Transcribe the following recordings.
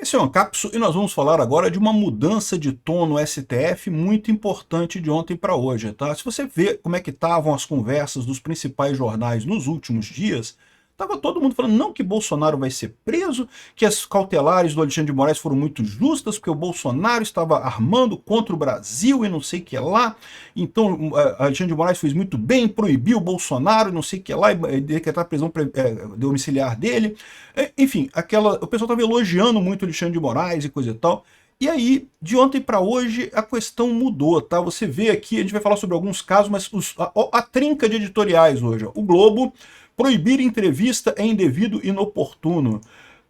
Esse é o Ancapso e nós vamos falar agora de uma mudança de tom no STF muito importante de ontem para hoje, tá? Se você vê como é que estavam as conversas dos principais jornais nos últimos dias, estava todo mundo falando não que Bolsonaro vai ser preso, que as cautelares do Alexandre de Moraes foram muito justas, porque o Bolsonaro estava armando contra o Brasil e não sei o que lá, então Alexandre de Moraes fez muito bem, proibiu o Bolsonaro, não sei o que lá, e decretar a prisão domiciliar dele. Enfim, o pessoal estava elogiando muito o Alexandre de Moraes e coisa e tal. E aí, de ontem para hoje, a questão mudou, tá? Você vê aqui, a gente vai falar sobre alguns casos, mas a trinca de editoriais hoje. Ó. O Globo: proibir entrevista é indevido e inoportuno.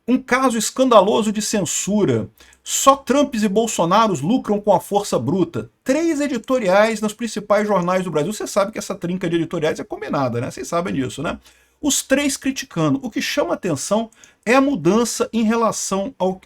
Um caso escandaloso de censura. Só Trumps e Bolsonaros lucram com a força bruta. 3 editoriais nos principais jornais do Brasil. Você sabe que essa trinca de editoriais é combinada, né? Vocês sabem disso, né? Os 3 criticando. O que chama atenção é a mudança em relação ao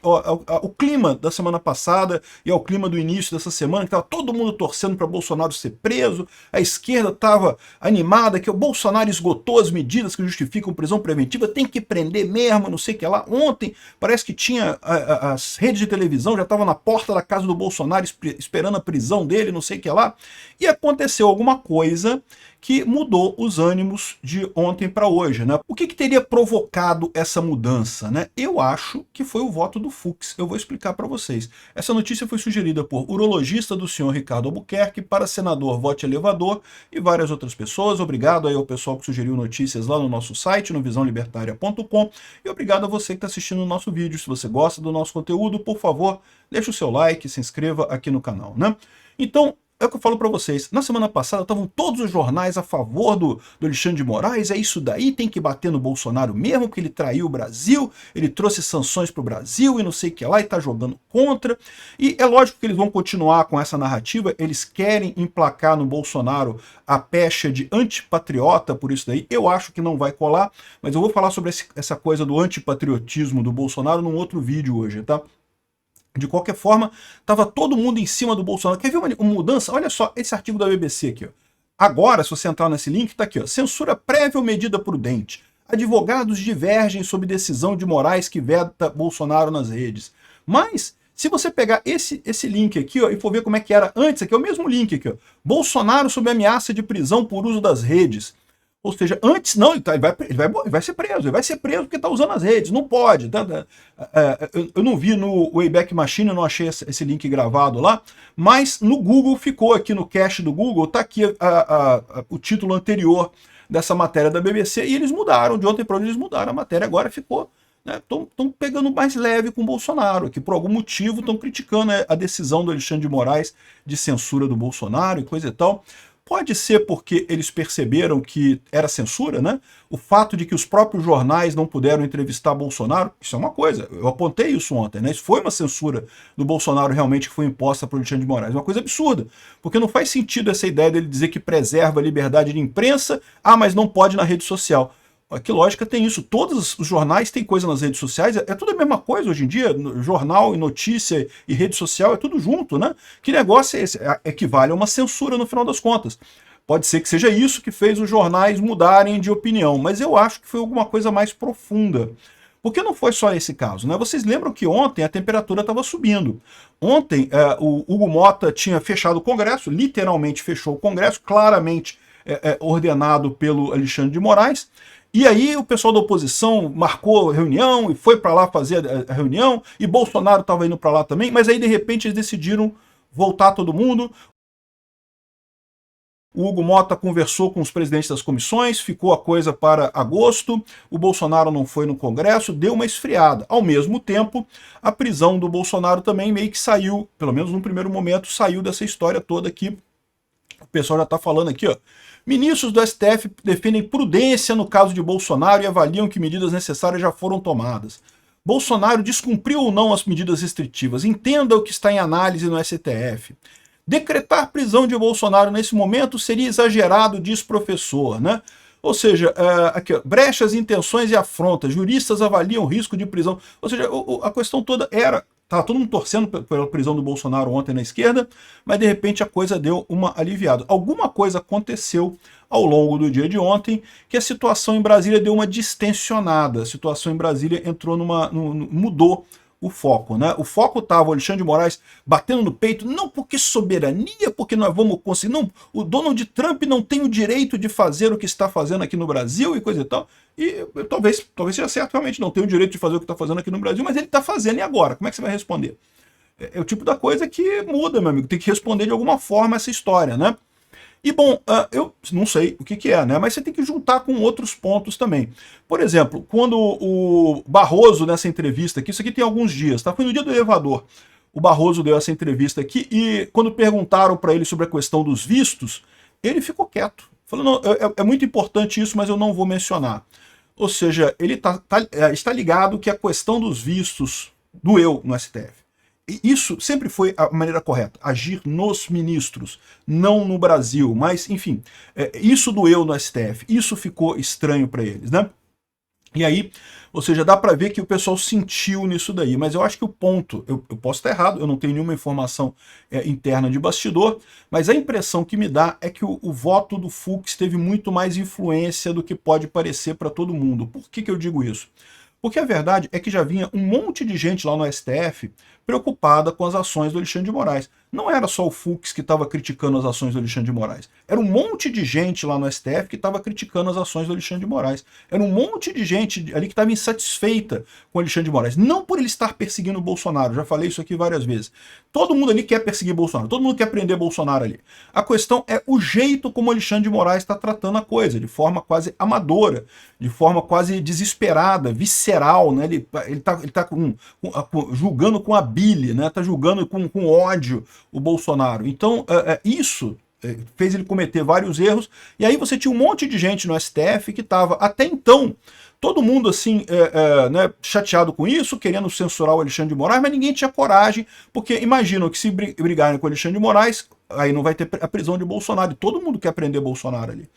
clima da semana passada e ao clima do início dessa semana, que estava todo mundo torcendo para Bolsonaro ser preso, a esquerda estava animada, que o Bolsonaro esgotou as medidas que justificam prisão preventiva, tem que prender mesmo, não sei o que lá. Ontem parece que tinha as redes de televisão, já estavam na porta da casa do Bolsonaro esperando a prisão dele, não sei o que lá, e aconteceu alguma coisa que mudou os ânimos de ontem para hoje, né? O que teria provocado essa mudança, né? Eu acho que foi o voto do Fux. Eu vou explicar para vocês. Essa notícia foi sugerida por urologista do senhor Ricardo Albuquerque, para senador Vote Elevador e várias outras pessoas. Obrigado aí ao pessoal que sugeriu notícias lá no nosso site, no visãolibertaria.com, e obrigado a você que está assistindo o nosso vídeo. Se você gosta do nosso conteúdo, por favor, deixe o seu like, se inscreva aqui no canal, né? Então, é o que eu falo para vocês, na semana passada estavam todos os jornais a favor do Alexandre de Moraes, é isso daí, tem que bater no Bolsonaro mesmo, que ele traiu o Brasil, ele trouxe sanções para o Brasil e não sei o que lá, e está jogando contra. E é lógico que eles vão continuar com essa narrativa, eles querem emplacar no Bolsonaro a pecha de antipatriota por isso daí. Eu acho que não vai colar, mas eu vou falar sobre essa coisa do antipatriotismo do Bolsonaro num outro vídeo hoje, tá? De qualquer forma, estava todo mundo em cima do Bolsonaro. Quer ver uma mudança? Olha só esse artigo da BBC aqui. Ó. Agora, se você entrar nesse link, está aqui. Ó, censura prévia ou medida prudente. Advogados divergem sobre decisão de Moraes que veta Bolsonaro nas redes. Mas, se você pegar esse link aqui ó, e for ver como é que era antes, aqui é o mesmo link aqui. Ó, Bolsonaro sob ameaça de prisão por uso das redes. Ou seja, antes não, ele vai ser preso porque está usando as redes, não pode. Eu não vi no Wayback Machine, eu não achei esse link gravado lá, mas no Google ficou aqui no cache do Google, está aqui o título anterior dessa matéria da BBC, e eles mudaram, de ontem para hoje eles mudaram a matéria, agora ficou, estão pegando mais leve com o Bolsonaro, que por algum motivo estão criticando a decisão do Alexandre de Moraes de censura do Bolsonaro e coisa e tal. Pode ser porque eles perceberam que era censura, né? O fato de que os próprios jornais não puderam entrevistar Bolsonaro, isso é uma coisa, eu apontei isso ontem, né? Isso foi uma censura do Bolsonaro realmente que foi imposta por Alexandre de Moraes, uma coisa absurda, porque não faz sentido essa ideia dele dizer que preserva a liberdade de imprensa, mas não pode na rede social. Que lógica tem isso? Todos os jornais têm coisa nas redes sociais, é tudo a mesma coisa hoje em dia, jornal e notícia e rede social é tudo junto, né? Que negócio é esse? Equivale a uma censura no final das contas. Pode ser que seja isso que fez os jornais mudarem de opinião, mas eu acho que foi alguma coisa mais profunda. Porque não foi só esse caso, né? Vocês lembram que ontem a temperatura estava subindo. Ontem o Hugo Mota tinha fechado o Congresso, literalmente fechou o Congresso, claramente ordenado pelo Alexandre de Moraes. E aí o pessoal da oposição marcou reunião e foi para lá fazer a reunião, e Bolsonaro estava indo para lá também, mas aí de repente eles decidiram voltar todo mundo. O Hugo Mota conversou com os presidentes das comissões, ficou a coisa para agosto, o Bolsonaro não foi no Congresso, deu uma esfriada. Ao mesmo tempo, a prisão do Bolsonaro também meio que saiu, pelo menos no primeiro momento, saiu dessa história toda aqui. O pessoal já está falando aqui, ó. Ministros do STF defendem prudência no caso de Bolsonaro e avaliam que medidas necessárias já foram tomadas. Bolsonaro descumpriu ou não as medidas restritivas. Entenda o que está em análise no STF. Decretar prisão de Bolsonaro nesse momento seria exagerado, diz professor, né? Ou seja, aqui, ó, brechas, intenções e afrontas. Juristas avaliam o risco de prisão. Ou seja, a questão toda era... Estava todo mundo torcendo pela prisão do Bolsonaro ontem na esquerda, mas de repente a coisa deu uma aliviada. Alguma coisa aconteceu ao longo do dia de ontem que a situação em Brasília deu uma distensionada. A situação em Brasília entrou mudou o foco, né? O foco estava o Alexandre de Moraes batendo no peito, não porque soberania, porque nós vamos conseguir, não, o Donald Trump não tem o direito de fazer o que está fazendo aqui no Brasil e coisa e tal. E talvez seja certo, realmente não tem o direito de fazer o que está fazendo aqui no Brasil, mas ele está fazendo, e agora? Como é que você vai responder? É o tipo da coisa que muda, meu amigo, tem que responder de alguma forma essa história, né? E bom, eu não sei o que é, né? Mas você tem que juntar com outros pontos também. Por exemplo, quando o Barroso, nessa entrevista aqui, isso aqui tem alguns dias, tá? Foi no dia do elevador. O Barroso deu essa entrevista aqui e quando perguntaram para ele sobre a questão dos vistos, ele ficou quieto. Falou, não, é muito importante isso, mas eu não vou mencionar. Ou seja, ele está ligado que a questão dos vistos doeu no STF. Isso sempre foi a maneira correta, agir nos ministros, não no Brasil, mas enfim, isso doeu no STF, isso ficou estranho para eles, né? E aí, ou seja, dá para ver que o pessoal sentiu nisso daí, mas eu acho que o ponto, eu posso estar errado, eu não tenho nenhuma informação interna de bastidor, mas a impressão que me dá é que o voto do Fux teve muito mais influência do que pode parecer para todo mundo. Por que eu digo isso? Porque a verdade é que já vinha um monte de gente lá no STF preocupada com as ações do Alexandre de Moraes. Não era só o Fux que estava criticando as ações do Alexandre de Moraes. Era um monte de gente lá no STF que estava criticando as ações do Alexandre de Moraes. Era um monte de gente ali que estava insatisfeita com o Alexandre de Moraes. Não por ele estar perseguindo o Bolsonaro, já falei isso aqui várias vezes. Todo mundo ali quer perseguir Bolsonaro, todo mundo quer prender Bolsonaro ali. A questão é o jeito como o Alexandre de Moraes está tratando a coisa, de forma quase amadora, de forma quase desesperada, visceral, né? Ele tá julgando com a bile, né? Tá julgando com ódio o Bolsonaro. Então, isso fez ele cometer vários erros, e aí você tinha um monte de gente no STF que estava, até então, todo mundo assim, né, chateado com isso, querendo censurar o Alexandre de Moraes, mas ninguém tinha coragem, porque imaginam que se brigarem com o Alexandre de Moraes, aí não vai ter a prisão de Bolsonaro, e todo mundo quer prender Bolsonaro ali.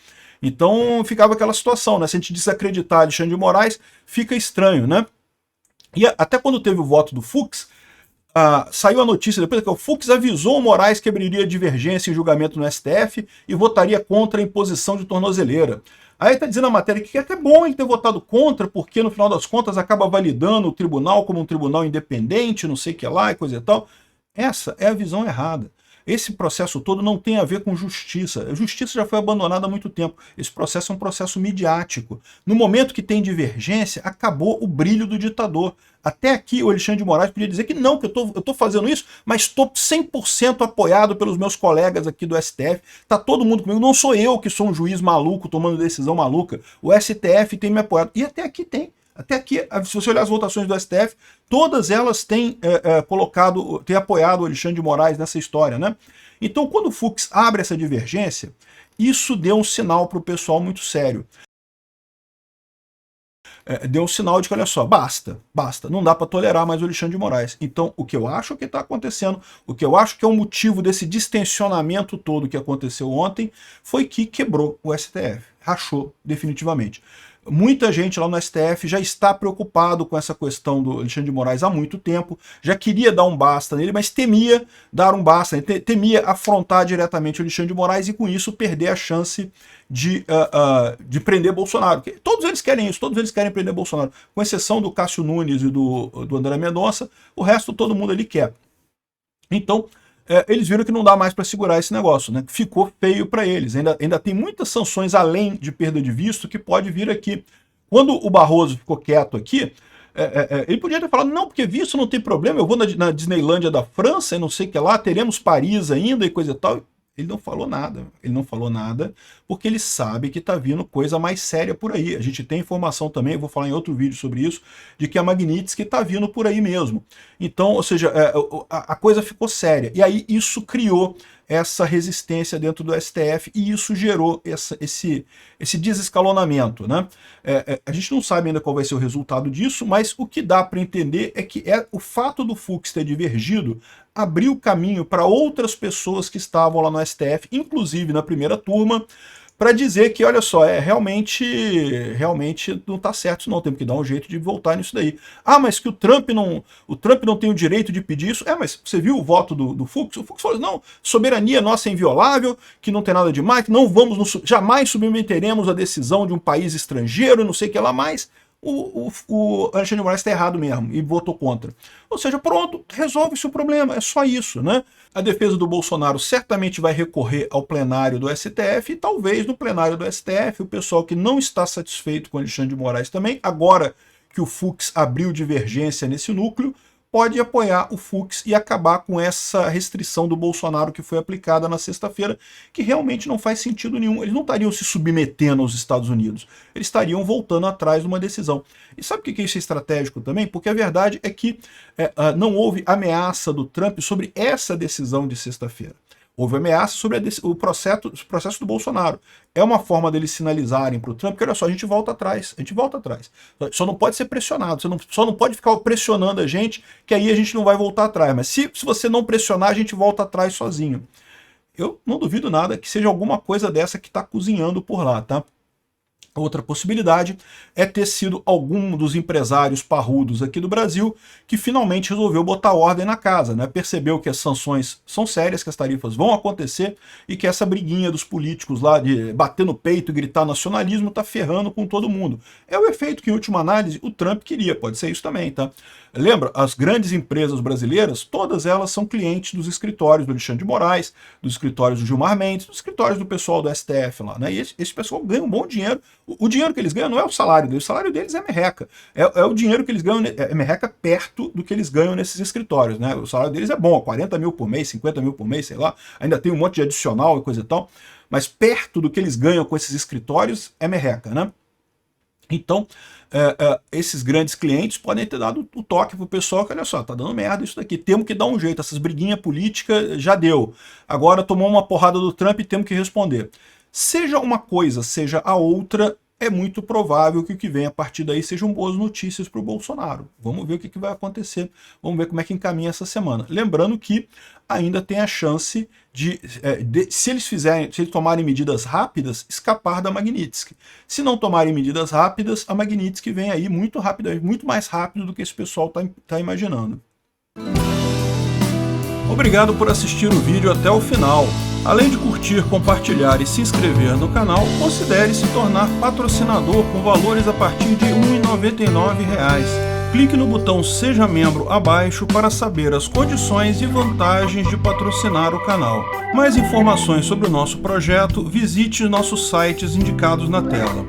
Então ficava aquela situação, né? Se a gente desacreditar Alexandre de Moraes, fica estranho, né? E até quando teve o voto do Fux, saiu a notícia depois que o Fux avisou o Moraes que abriria divergência em julgamento no STF e votaria contra a imposição de tornozeleira. Aí está dizendo a matéria que é até bom ele ter votado contra, porque no final das contas acaba validando o tribunal como um tribunal independente, não sei o que lá e coisa e tal. Essa é a visão errada. Esse processo todo não tem a ver com justiça. A justiça já foi abandonada há muito tempo. Esse processo é um processo midiático. No momento que tem divergência, acabou o brilho do ditador. Até aqui o Alexandre de Moraes podia dizer que não, que eu estou fazendo isso, mas estou 100% apoiado pelos meus colegas aqui do STF. Está todo mundo comigo. Não sou eu que sou um juiz maluco tomando decisão maluca. O STF tem me apoiado. E até aqui tem. Até aqui, se você olhar as votações do STF, todas elas têm têm apoiado o Alexandre de Moraes nessa história, né? Então, quando o Fux abre essa divergência, isso deu um sinal para o pessoal muito sério. Deu um sinal de que, olha só, basta, não dá para tolerar mais o Alexandre de Moraes. Então, o que eu acho que está acontecendo, o que eu acho que é o motivo desse distensionamento todo que aconteceu ontem, foi que quebrou o STF, rachou definitivamente. Muita gente lá no STF já está preocupado com essa questão do Alexandre de Moraes há muito tempo, já queria dar um basta nele, mas temia dar um basta, temia afrontar diretamente o Alexandre de Moraes e com isso perder a chance de prender Bolsonaro. Todos eles querem isso, todos eles querem prender Bolsonaro, com exceção do Cássio Nunes e do André Mendonça, o resto todo mundo ali quer. Então, eles viram que não dá mais para segurar esse negócio, né? Ficou feio para eles. Ainda tem muitas sanções além de perda de visto que pode vir aqui. Quando o Barroso ficou quieto aqui, ele podia ter falado, não, porque visto não tem problema, eu vou na Disneylândia da França e não sei o que lá, teremos Paris ainda e coisa e tal. Ele não falou nada, porque ele sabe que está vindo coisa mais séria por aí. A gente tem informação também, eu vou falar em outro vídeo sobre isso, de que a Magnitsky está vindo por aí mesmo. Então, ou seja, a coisa ficou séria. E aí isso criou essa resistência dentro do STF e isso gerou esse desescalonamento, né? A gente não sabe ainda qual vai ser o resultado disso, mas o que dá para entender é que o fato do Fux ter divergido abriu caminho para outras pessoas que estavam lá no STF, inclusive na primeira turma, para dizer que, olha só, realmente não está certo isso não, temos que dar um jeito de voltar nisso daí. Ah, mas que o Trump não tem o direito de pedir isso? Mas você viu o voto do Fux? O Fux falou, não, soberania nossa é inviolável, que não tem nada demais, que não jamais submeteremos a decisão de um país estrangeiro, não sei o que lá mais. o Alexandre de Moraes está errado mesmo e votou contra. Ou seja, pronto, resolve-se o problema, é só isso, né? A defesa do Bolsonaro certamente vai recorrer ao plenário do STF e talvez no plenário do STF o pessoal que não está satisfeito com Alexandre de Moraes também, agora que o Fux abriu divergência nesse núcleo, pode apoiar o Fux e acabar com essa restrição do Bolsonaro que foi aplicada na sexta-feira, que realmente não faz sentido nenhum. Eles não estariam se submetendo aos Estados Unidos, eles estariam voltando atrás de uma decisão. E sabe por que isso é estratégico também? Porque a verdade é que não houve ameaça do Trump sobre essa decisão de sexta-feira. Houve ameaça sobre o processo do Bolsonaro. É uma forma deles sinalizarem para o Trump que, olha só, a gente volta atrás, a gente volta atrás. Só não pode ser pressionado, só não pode ficar pressionando a gente, que aí a gente não vai voltar atrás. Mas se você não pressionar, a gente volta atrás sozinho. Eu não duvido nada que seja alguma coisa dessa que está cozinhando por lá, tá? Outra possibilidade é ter sido algum dos empresários parrudos aqui do Brasil que finalmente resolveu botar ordem na casa, né? Percebeu que as sanções são sérias, que as tarifas vão acontecer e que essa briguinha dos políticos lá de bater no peito e gritar nacionalismo tá ferrando com todo mundo. É o efeito que, em última análise, o Trump queria, pode ser isso também, tá? Lembra, as grandes empresas brasileiras, todas elas são clientes dos escritórios do Alexandre de Moraes, dos escritórios do Gilmar Mendes, dos escritórios do pessoal do STF lá, né? E esse pessoal ganha um bom dinheiro. O dinheiro que eles ganham não é o salário deles é merreca. É o dinheiro que eles ganham, é merreca perto do que eles ganham nesses escritórios, né? O salário deles é bom, 40 mil por mês, 50 mil por mês, sei lá, ainda tem um monte de adicional e coisa e tal, mas perto do que eles ganham com esses escritórios é merreca, né? Então, esses grandes clientes podem ter dado o toque pro pessoal que, olha só, tá dando merda isso daqui, temos que dar um jeito, essas briguinhas políticas já deu. Agora tomou uma porrada do Trump e temos que responder. Seja uma coisa, seja a outra, é muito provável que o que vem a partir daí sejam boas notícias para o Bolsonaro. Vamos ver o que vai acontecer, vamos ver como é que encaminha essa semana. Lembrando que ainda tem a chance se eles tomarem medidas rápidas, escapar da Magnitsky. Se não tomarem medidas rápidas, a Magnitsky vem aí muito rápido, muito mais rápido do que esse pessoal tá imaginando. Obrigado por assistir o vídeo até o final. Além de curtir, compartilhar e se inscrever no canal, considere se tornar patrocinador com valores a partir de R$ 1,99. Clique no botão Seja Membro abaixo para saber as condições e vantagens de patrocinar o canal. Mais informações sobre o nosso projeto, visite nossos sites indicados na tela.